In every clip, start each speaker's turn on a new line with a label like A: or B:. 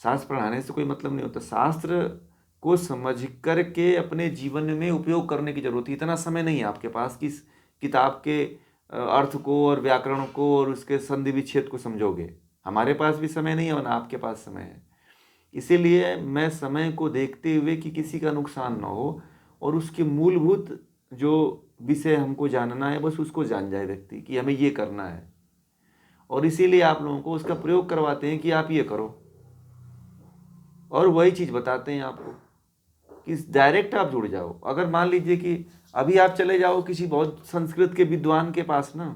A: शास्त्र पढ़ाने से कोई मतलब नहीं होता। शास्त्र को समझ करके अपने जीवन में उपयोग करने की जरूरत है। इतना समय नहीं है आपके पास कि इस किताब के अर्थ को और व्याकरण को और उसके संधि विच्छेद को समझोगे। हमारे पास भी समय नहीं है और ना आपके पास समय है। इसीलिए मैं समय को देखते हुए कि किसी का नुकसान ना हो और उसके मूलभूत जो विषय हमको जानना है बस उसको जान जाए व्यक्ति कि हमें ये करना है। और इसीलिए आप लोगों को उसका प्रयोग करवाते हैं कि आप ये करो, और वही चीज़ बताते हैं आपको कि डायरेक्ट आप जुड़ जाओ। अगर मान लीजिए कि अभी आप चले जाओ किसी बहुत संस्कृत के विद्वान के पास ना,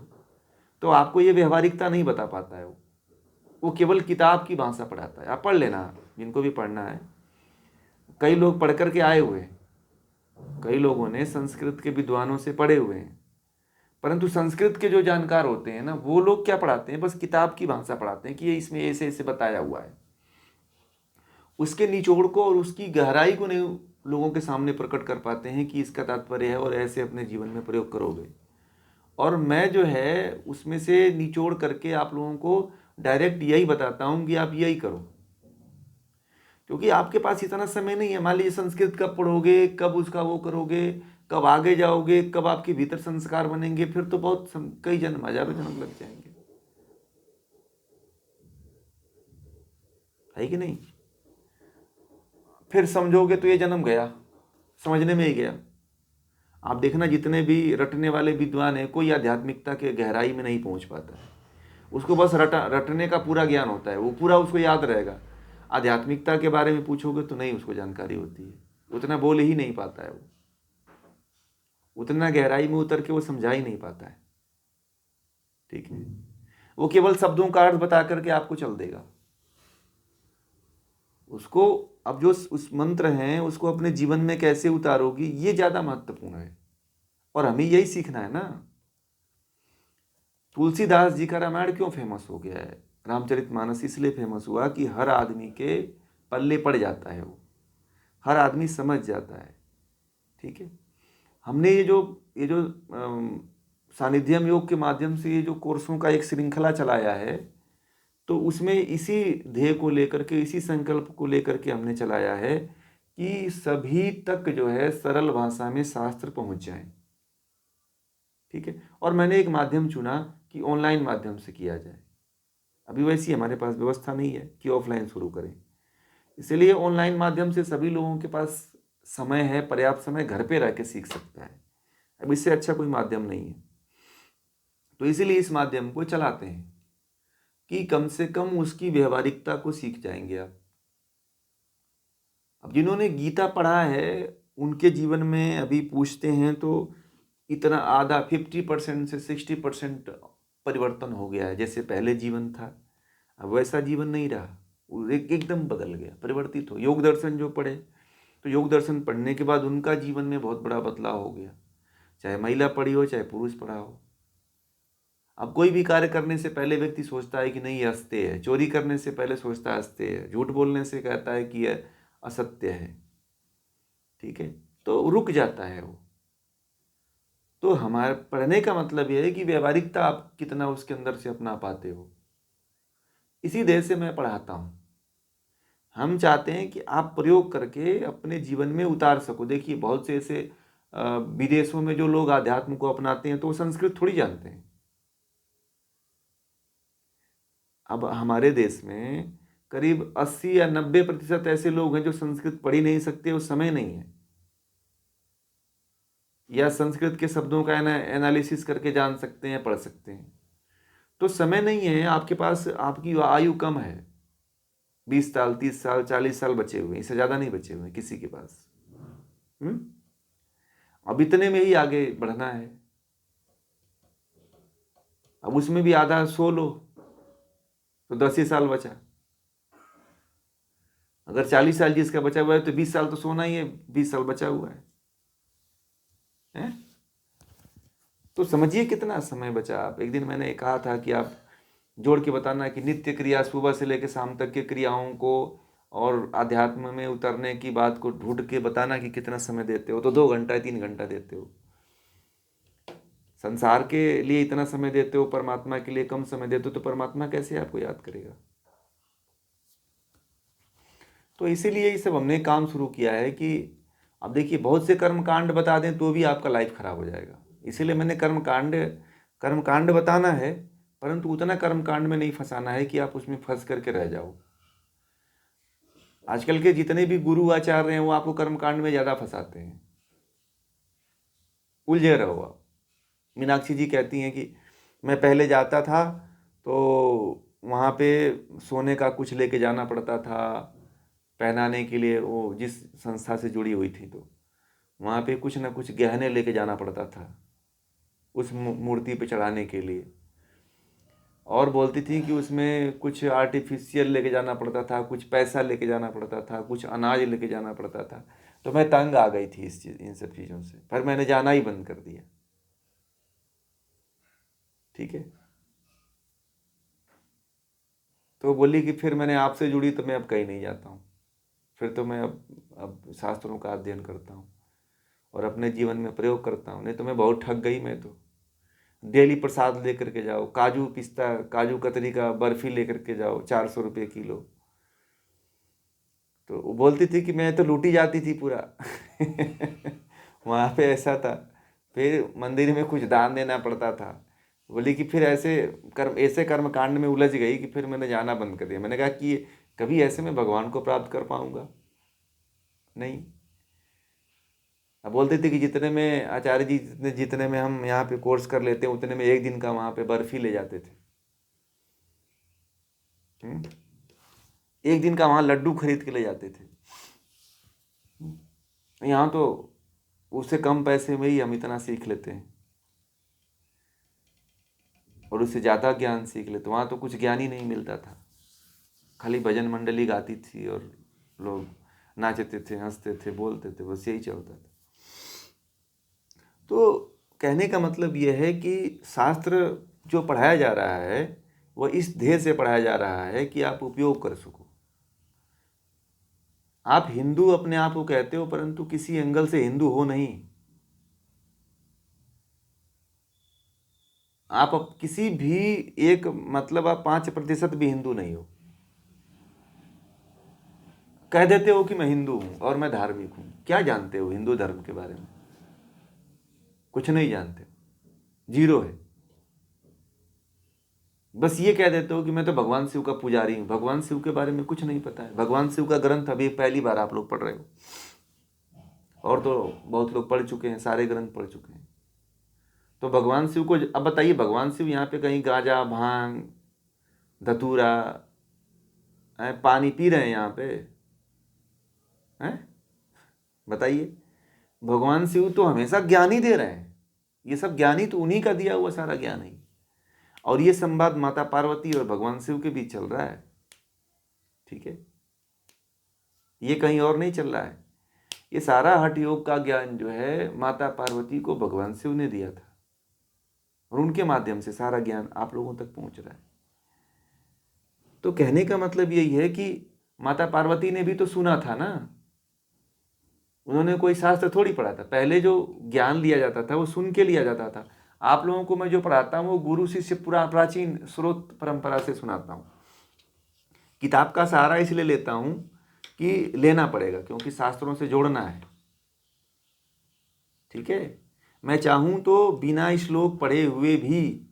A: तो आपको ये व्यवहारिकता नहीं बता पाता है। वो केवल किताब की भाषा पढ़ाता है। आप पढ़ लेना, जिनको भी पढ़ना है। कई लोग पढ़ करके आए हुए हैं, कई लोगों ने संस्कृत के विद्वानों से पढ़े हुए हैं, परंतु संस्कृत के जो जानकार होते हैं ना, वो लोग क्या पढ़ाते हैं, बस किताब की भाषा पढ़ाते हैं कि ये इसमें ऐसे ऐसे बताया हुआ है। उसके निचोड़ को और उसकी गहराई को नहीं लोगों के सामने प्रकट कर पाते हैं कि इसका तात्पर्य है और ऐसे अपने जीवन में प्रयोग करोगे। और मैं जो है उसमें से निचोड़ करके आप लोगों को डायरेक्ट यही बताता हूँ कि आप यही करो, क्योंकि आपके पास इतना समय नहीं है। मान लीजिए संस्कृत कब पढ़ोगे, कब उसका वो करोगे, कब आगे जाओगे, कब आपके भीतर संस्कार बनेंगे, फिर तो बहुत कई जन्म, हजारों जन्म लग जाएंगे, है कि नहीं। फिर समझोगे तो ये जन्म गया, समझने में ही गया। आप देखना जितने भी रटने वाले विद्वान हैं, कोई आध्यात्मिकता के गहराई में नहीं पहुंच पाता है। उसको बस रटने का पूरा ज्ञान होता है, वो पूरा उसको याद रहेगा। आध्यात्मिकता के बारे में पूछोगे तो नहीं उसको जानकारी होती है, उतना बोल ही नहीं पाता है वो, उतना गहराई में उतर के वो समझा ही नहीं पाता है। ठीक है, वो केवल शब्दों का अर्थ बता करके आपको चल देगा। उसको अब जो उस मंत्र हैं उसको अपने जीवन में कैसे उतारोगी, ये ज्यादा महत्वपूर्ण है। और हमें यही सीखना है ना। तुलसीदास जी का रामायण क्यों फेमस हो गया है, रामचरितमानस इसलिए फेमस हुआ कि हर आदमी के पल्ले पड़ जाता है, वो हर आदमी समझ जाता है। ठीक है, हमने ये जो सानिध्यम योग के माध्यम से ये जो कोर्सों का एक श्रृंखला चलाया है, तो उसमें इसी ध्येय को लेकर के, इसी संकल्प को लेकर के हमने चलाया है कि सभी तक जो है सरल भाषा में शास्त्र पहुंच जाए। ठीक है, और मैंने एक माध्यम चुना कि ऑनलाइन माध्यम से किया जाए। अभी वैसी हमारे पास व्यवस्था नहीं है कि ऑफलाइन शुरू करें, इसलिए ऑनलाइन माध्यम से सभी लोगों के पास समय है, पर्याप्त समय, घर पे रह के सीख सकता है। अब इससे अच्छा कोई माध्यम नहीं है, तो इसीलिए इस माध्यम को चलाते हैं कि कम से कम उसकी व्यवहारिकता को सीख जाएंगे आप। अब जिन्होंने गीता पढ़ा है उनके जीवन में अभी पूछते हैं तो इतना आधा 50% से 60% परिवर्तन हो गया है। जैसे पहले जीवन था अब वैसा जीवन नहीं रहा, वो एकदम बदल गया, परिवर्तित हो। योग दर्शन जो पढ़े, तो योग दर्शन पढ़ने के बाद उनका जीवन में बहुत बड़ा बदलाव हो गया। चाहे महिला पढ़ी हो चाहे पुरुष पढ़ा हो। अब कोई भी कार्य करने से पहले व्यक्ति सोचता है कि नहीं ये अस्तेय है, चोरी करने से पहले सोचता है अस्तेय है, झूठ बोलने से कहता है कि यह असत्य है। ठीक है, तो रुक जाता है वो। तो हमारे पढ़ने का मतलब यह है कि व्यवहारिकता आप कितना उसके अंदर से अपना पाते हो। इसी देश से मैं पढ़ाता हूँ। हम चाहते हैं कि आप प्रयोग करके अपने जीवन में उतार सको। देखिए बहुत से ऐसे विदेशों में जो लोग आध्यात्म को अपनाते हैं तो वो संस्कृत थोड़ी जानते हैं। अब हमारे देश में करीब 80 या 90% ऐसे लोग हैं जो संस्कृत पढ़ ही नहीं सकते, वो समय नहीं है, या संस्कृत के शब्दों का एनालिसिस करके जान सकते हैं, पढ़ सकते हैं, तो समय नहीं है आपके पास। आपकी आयु कम है, 20 साल 30 साल 40 साल बचे हुए हैं, इससे ज़्यादा नहीं बचे हुए हैं किसी के पास। हम्म, अब इतने में ही आगे बढ़ना है। अब उसमें भी आधा सो लो तो 10 ही साल बचा। अगर 40 साल जिसका बचा हुआ है तो 20 साल तो सोना ही है, 20 साल बचा हुआ है? तो समझिए कितना समय बचा। आप एक दिन मैंने कहा था कि आप जोड़ के बताना कि नित्य क्रिया सुबह से लेकर शाम तक की क्रियाओं को और आध्यात्म में उतरने की बात को ढूंढ के बताना कि कितना समय देते हो, तो 2 घंटा 3 घंटा देते हो। संसार के लिए इतना समय देते हो, परमात्मा के लिए कम समय देते हो, तो परमात्मा कैसे आपको याद करेगा। तो इसीलिए ये सब हमने काम शुरू किया है कि अब देखिए बहुत से कर्म कांड बता दें तो भी आपका लाइफ खराब हो जाएगा। इसीलिए मैंने कर्म कांड बताना है, परंतु उतना कर्म कांड में नहीं फंसाना है कि आप उसमें फंस करके रह जाओ। आजकल के जितने भी गुरु आचार्य हैं वो आपको कर्म कांड में ज़्यादा फंसाते हैं, उलझे रहो आप। मीनाक्षी जी कहती हैं कि मैं पहले जाता था तो वहाँ पे सोने का कुछ लेके जाना पड़ता था पहनाने के लिए, वो जिस संस्था से जुड़ी हुई थी, तो वहाँ पे कुछ ना कुछ गहने लेके जाना पड़ता था उस मूर्ति पे चढ़ाने के लिए। और बोलती थी कि उसमें कुछ आर्टिफिशियल लेके जाना पड़ता था, कुछ पैसा लेके जाना पड़ता था, कुछ अनाज लेके जाना पड़ता था। तो मैं तंग आ गई थी इन सब चीज़ों से, पर मैंने जाना ही बंद कर दिया। ठीक है, तो बोली कि फिर मैंने आपसे जुड़ी तो मैं अब कहीं नहीं जाता हूँ, फिर तो मैं अब शास्त्रों का अध्ययन करता हूँ और अपने जीवन में प्रयोग करता हूँ। नहीं तो मैं बहुत ठग गई। मैं तो डेली प्रसाद लेकर के जाओ, काजू पिस्ता काजू कतरी का बर्फी लेकर के जाओ 400 रुपये किलो। तो वो बोलती थी कि मैं तो लूटी जाती थी पूरा वहाँ पे ऐसा था। फिर मंदिर में कुछ दान देना पड़ता था। बोली कि फिर ऐसे कर्म कांड में उलझ गई कि फिर मैंने जाना बंद कर दिया। मैंने कहा कि कभी ऐसे में भगवान को प्राप्त कर पाऊंगा नहीं। अब बोलते थे कि जितने में आचार्य जी जितने में हम यहाँ पे कोर्स कर लेते हैं उतने में एक दिन का वहाँ पे बर्फी ले जाते थे। एक दिन का वहाँ लड्डू खरीद के ले जाते थे। यहाँ तो उससे कम पैसे में ही हम इतना सीख लेते हैं और उससे ज़्यादा ज्ञान सीख लेते। वहाँ तो कुछ ज्ञान ही नहीं मिलता था, खाली भजन मंडली गाती थी और लोग नाचते थे, हंसते थे, बोलते थे, बस यही चलता था। तो कहने का मतलब यह है कि शास्त्र जो पढ़ाया जा रहा है वह इस ध्येय से पढ़ाया जा रहा है कि आप उपयोग कर सको। आप हिंदू अपने आप को कहते हो, परंतु किसी एंगल से हिंदू हो नहीं। आप किसी भी एक मतलब आप 5% भी हिंदू नहीं हो। कह देते हो कि मैं हिंदू हूं और मैं धार्मिक हूं। क्या जानते हो हिंदू धर्म के बारे में? कुछ नहीं जानते, जीरो है। बस ये कह देते हो कि मैं तो भगवान शिव का पुजारी हूँ। भगवान शिव के बारे में कुछ नहीं पता है। भगवान शिव का ग्रंथ अभी पहली बार आप लोग पढ़ रहे हो, और तो बहुत लोग पढ़ चुके हैं, सारे ग्रंथ पढ़ चुके हैं। तो भगवान शिव को अब बताइए, भगवान शिव यहाँ पे कहीं गांजा भांग धतूरा पानी पी रहे हैं यहाँ पे? हैं? बताइए। भगवान शिव तो हमेशा ज्ञान ही दे रहे हैं। ये सब ज्ञान ही तो उन्हीं का दिया हुआ सारा ज्ञान है। और ये संवाद माता पार्वती और भगवान शिव के बीच चल रहा है। ठीक है, ये कहीं और नहीं चल रहा है। ये सारा हठ योग का ज्ञान जो है माता पार्वती को भगवान शिव ने दिया था और उनके माध्यम से सारा ज्ञान आप लोगों तक पहुंच रहा है। तो कहने का मतलब यही है कि माता पार्वती ने भी तो सुना था ना। उन्होंने कोई शास्त्र थोड़ी पढ़ा था। पहले जो ज्ञान लिया जाता था वो सुन के लिया जाता था। आप लोगों को मैं जो पढ़ाता हूँ वो गुरु शिष्य प्राचीन स्रोत परंपरा से सुनाता हूँ। किताब का सहारा इसलिए लेता हूँ कि लेना पड़ेगा, क्योंकि शास्त्रों से जोड़ना है। ठीक है, मैं चाहूँ तो बिना श्लोक पढ़े हुए भी,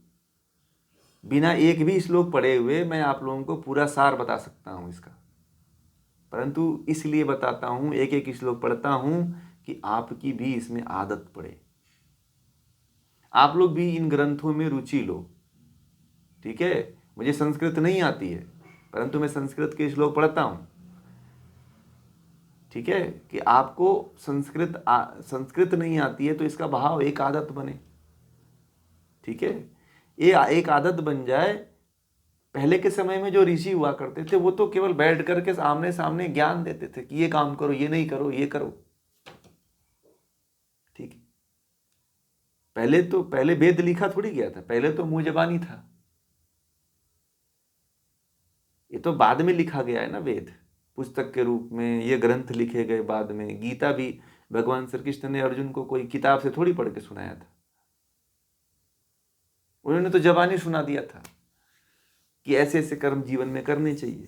A: बिना एक भी श्लोक पढ़े हुए मैं आप लोगों को पूरा सार बता सकता हूँ इसका। परंतु इसलिए बताता हूँ, एक एक श्लोक पढ़ता हूँ कि आपकी भी इसमें आदत पड़े, आप लोग भी इन ग्रंथों में रुचि लो। ठीक है, मुझे संस्कृत नहीं आती है, परंतु मैं संस्कृत के श्लोक पढ़ता हूँ। ठीक है, कि आपको संस्कृत नहीं आती है तो इसका भाव एक आदत बने। ठीक है, ये एक आदत बन जाए। पहले के समय में जो ऋषि हुआ करते थे वो तो केवल बैठ करके आमने सामने ज्ञान देते थे कि ये काम करो, ये नहीं करो, ये करो। ठीक है, पहले वेद लिखा थोड़ी गया था, पहले तो मुंह जबानी था। ये तो बाद में लिखा गया है ना, वेद पुस्तक के रूप में ये ग्रंथ लिखे गए बाद में। गीता भी भगवान श्री कृष्ण ने अर्जुन को कोई किताब से थोड़ी पढ़ के सुनाया था। उन्होंने तो जबानी सुना दिया था कि ऐसे ऐसे कर्म जीवन में करने चाहिए।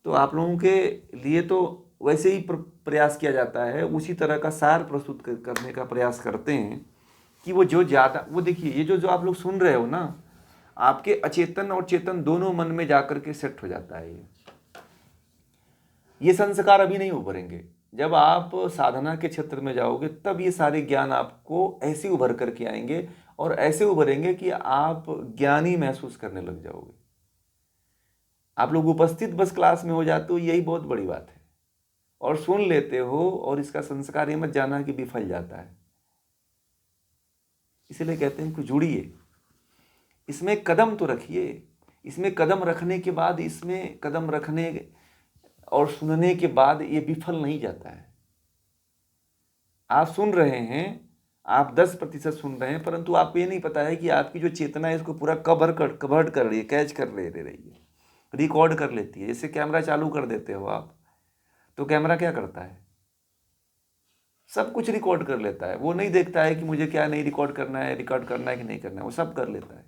A: तो आप लोगों के लिए तो वैसे ही प्रयास किया जाता है, उसी तरह का सार प्रस्तुत करने का प्रयास करते हैं कि वो जो ज़्यादा, वो देखिए ये जो जो आप लोग सुन रहे हो ना, आपके अचेतन और चेतन दोनों मन में जाकर के सेट हो जाता है। ये संस्कार अभी नहीं उभरेंगे, जब आप साधना के क्षेत्र में जाओगे तब ये सारे ज्ञान आपको ऐसे उभर करके आएंगे और ऐसे उभरेंगे कि आप ज्ञानी महसूस करने लग जाओगे। आप लोग उपस्थित बस क्लास में हो जाते हो, यही बहुत बड़ी बात है, और सुन लेते हो और इसका संस्कार ये मत जाना कि विफल जाता है। इसलिए कहते हैं कि जुड़िए, इसमें कदम तो रखिए। इसमें कदम रखने के बाद, इसमें कदम रखने और सुनने के बाद ये विफल नहीं जाता है। आप सुन रहे हैं, आप 10% सुन रहे हैं, परंतु आपको ये नहीं पता है कि आपकी जो चेतना है इसको पूरा कवर्ड कर रही है, कैच कर ले रही है, रिकॉर्ड कर लेती है। जैसे कैमरा चालू कर देते हो आप, तो कैमरा क्या करता है, सब कुछ रिकॉर्ड कर लेता है। वो नहीं देखता है कि मुझे क्या नहीं रिकॉर्ड करना है, रिकॉर्ड करना है कि नहीं करना है, वो सब कर लेता है।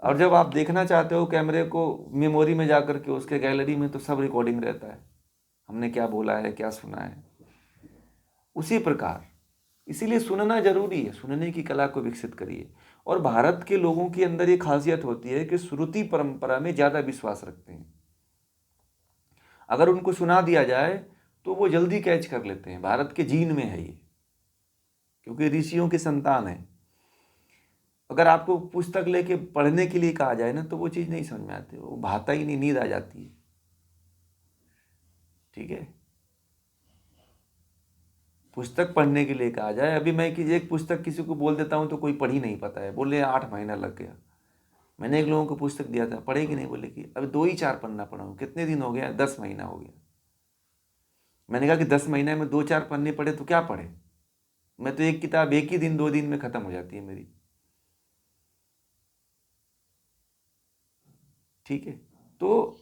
A: और जब आप देखना चाहते हो कैमरे को मेमोरी में जाकर के, उसके गैलरी में, तो सब रिकॉर्डिंग रहता है, हमने क्या बोला है, क्या सुना है। उसी प्रकार इसीलिए सुनना जरूरी है, सुनने की कला को विकसित करिए। और भारत के लोगों के अंदर ये खासियत होती है कि श्रुति परंपरा में ज़्यादा विश्वास रखते हैं। अगर उनको सुना दिया जाए तो वो जल्दी कैच कर लेते हैं। भारत के जीन में है ये, क्योंकि ऋषियों की संतान है। अगर आपको पुस्तक लेके पढ़ने के लिए कहा जाए ना, तो वो चीज़ नहीं समझ में आती, वो भाता ही नहीं, नींद आ जाती है। ठीक है, पुस्तक पढ़ने के लिए कहा जाए, अभी मैं एक पुस्तक किसी को बोल देता हूँ तो कोई पढ़ ही नहीं पाता है, बोले 8 महीना लग गया। मैंने एक लोगों को पुस्तक दिया था, पढ़े कि नहीं, बोले कि अभी 2 ही 4 पन्ना पढ़ा हूँ। कितने दिन हो गया? 10 महीना हो गया। मैंने कहा कि 10 महीने में 2-4 पन्ने पढ़े तो क्या पढ़े? मैं तो एक किताब एक ही दिन 2 दिन में खत्म हो जाती है मेरी। ठीक है, तो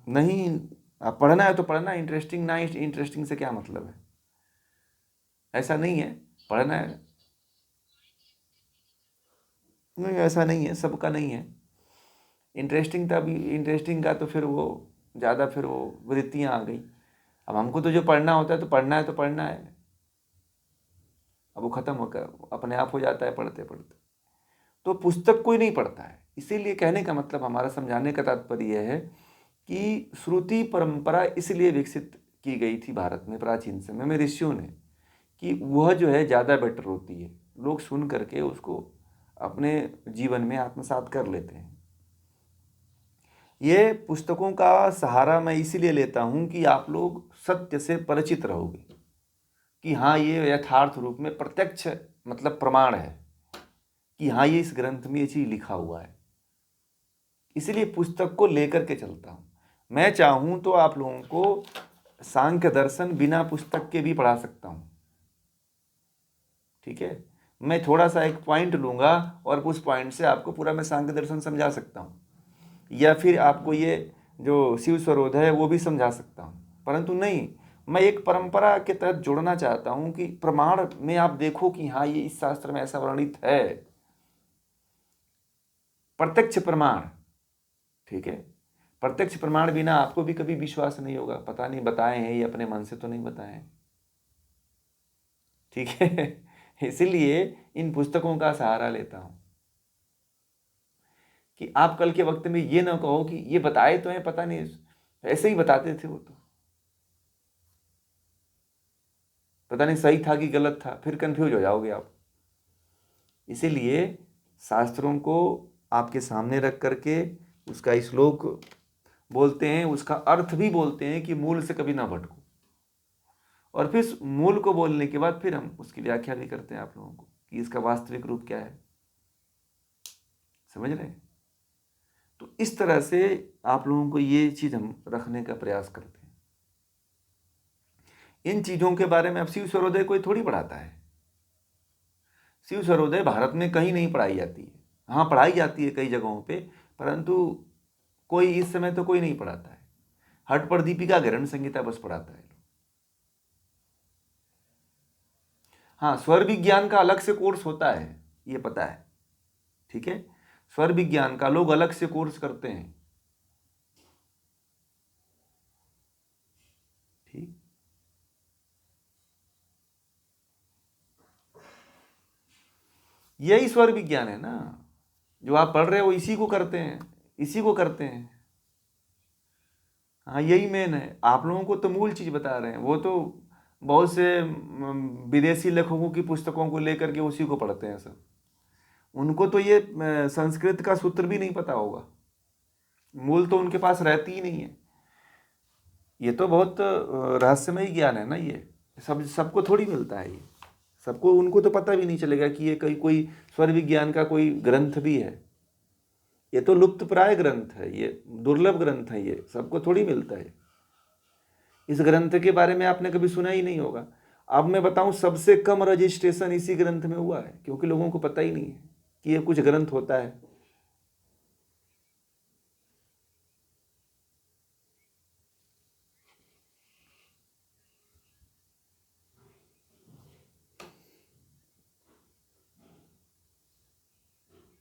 A: नहीं, आप पढ़ना है तो पढ़ना, इंटरेस्टिंग ना इंटरेस्टिंग से क्या मतलब है, ऐसा नहीं है। पढ़ना है, नहीं ऐसा नहीं है, सबका नहीं है। इंटरेस्टिंग था, अभी इंटरेस्टिंग का तो फिर वो ज़्यादा, फिर वो वृत्तियाँ आ गई। अब हमको तो जो पढ़ना होता है तो पढ़ना है, तो पढ़ना है। अब वो ख़त्म होकर अपने आप हो जाता है पढ़ते पढ़ते। तो पुस्तक कोई नहीं पढ़ता है। इसीलिए कहने का मतलब, हमारा समझाने का तात्पर्य यह है कि श्रुति परंपरा इसलिए विकसित की गई थी भारत में प्राचीन समय में ऋषियों ने, कि वह जो है ज़्यादा बेटर होती है। लोग सुन करके उसको अपने जीवन में आत्मसात कर लेते हैं। ये पुस्तकों का सहारा मैं इसीलिए लेता हूँ कि आप लोग सत्य से परिचित रहोगे, कि हाँ ये यथार्थ रूप में प्रत्यक्ष मतलब प्रमाण है कि हाँ ये इस ग्रंथ में ये चीज़ लिखा हुआ है। इसलिए पुस्तक को लेकर के चलता हूँ। मैं चाहूँ तो आप लोगों को सांख्य दर्शन बिना पुस्तक के भी पढ़ा सकता हूँ। ठीक है, मैं थोड़ा सा एक पॉइंट लूँगा और उस पॉइंट से आपको पूरा मैं सांख्य दर्शन समझा सकता हूँ, या फिर आपको ये जो शिव स्वरोध है वो भी समझा सकता हूँ। परंतु नहीं, मैं एक परंपरा के तहत जोड़ना चाहता हूँ कि प्रमाण में आप देखो कि हाँ ये इस शास्त्र में ऐसा वर्णित है, प्रत्यक्ष प्रमाण। ठीक है, प्रत्यक्ष प्रमाण बिना आपको भी कभी विश्वास नहीं होगा, पता नहीं बताए हैं ये अपने मन से तो नहीं बताए हैं। ठीक है, इसीलिए इन पुस्तकों का सहारा लेता हूं कि आप कल के वक्त में ये ना कहो कि ये बताए तो हैं, पता नहीं ऐसे ही बताते थे, वो तो पता नहीं सही था कि गलत था, फिर कंफ्यूज हो जाओगे आप। इसीलिए शास्त्रों को आपके सामने रख करके उसका श्लोक बोलते हैं, उसका अर्थ भी बोलते हैं कि मूल से कभी ना भटको, और फिर मूल को बोलने के बाद फिर हम उसकी व्याख्या भी करते हैं आप लोगों को कि इसका वास्तविक रूप क्या है। समझ रहे हैं? तो इस तरह से आप लोगों को ये चीज़ हम रखने का प्रयास करते हैं। इन चीज़ों के बारे में अब शिव सर्वोदय कोई थोड़ी पढ़ाता है। शिव सर्वोदय भारत में कहीं नहीं पढ़ाई जाती है। हाँ, पढ़ाई जाती है कई जगहों पे, परंतु कोई इस समय तो कोई नहीं पढ़ाता है। हट पर दीपिका ग्रहण संहिता बस पढ़ाता है। हाँ, स्वर विज्ञान का अलग से कोर्स होता है, ये पता है। ठीक है, स्वर विज्ञान का लोग अलग से कोर्स करते हैं। ठीक, यही स्वर विज्ञान है ना, जो आप पढ़ रहे हो इसी को करते हैं, इसी को करते हैं। हाँ, यही मेन है। आप लोगों को तो मूल चीज बता रहे हैं, वो तो बहुत से विदेशी लेखकों की पुस्तकों को लेकर के उसी को पढ़ते हैं सब। उनको तो ये संस्कृत का सूत्र भी नहीं पता होगा, मूल तो उनके पास रहती ही नहीं है। ये तो बहुत रहस्यमय ज्ञान है ना, ये सबको थोड़ी मिलता है ये, सबको, उनको तो पता भी नहीं चलेगा कि ये कोई स्वर विज्ञान का कोई ग्रंथ भी है। ये तो लुप्त प्राय ग्रंथ है, ये दुर्लभ ग्रंथ है, ये सबको थोड़ी मिलता है। इस ग्रंथ के बारे में आपने कभी सुना ही नहीं होगा। अब मैं बताऊं, सबसे कम रजिस्ट्रेशन इसी ग्रंथ में हुआ है, क्योंकि लोगों को पता ही नहीं है कि ये कुछ ग्रंथ होता है।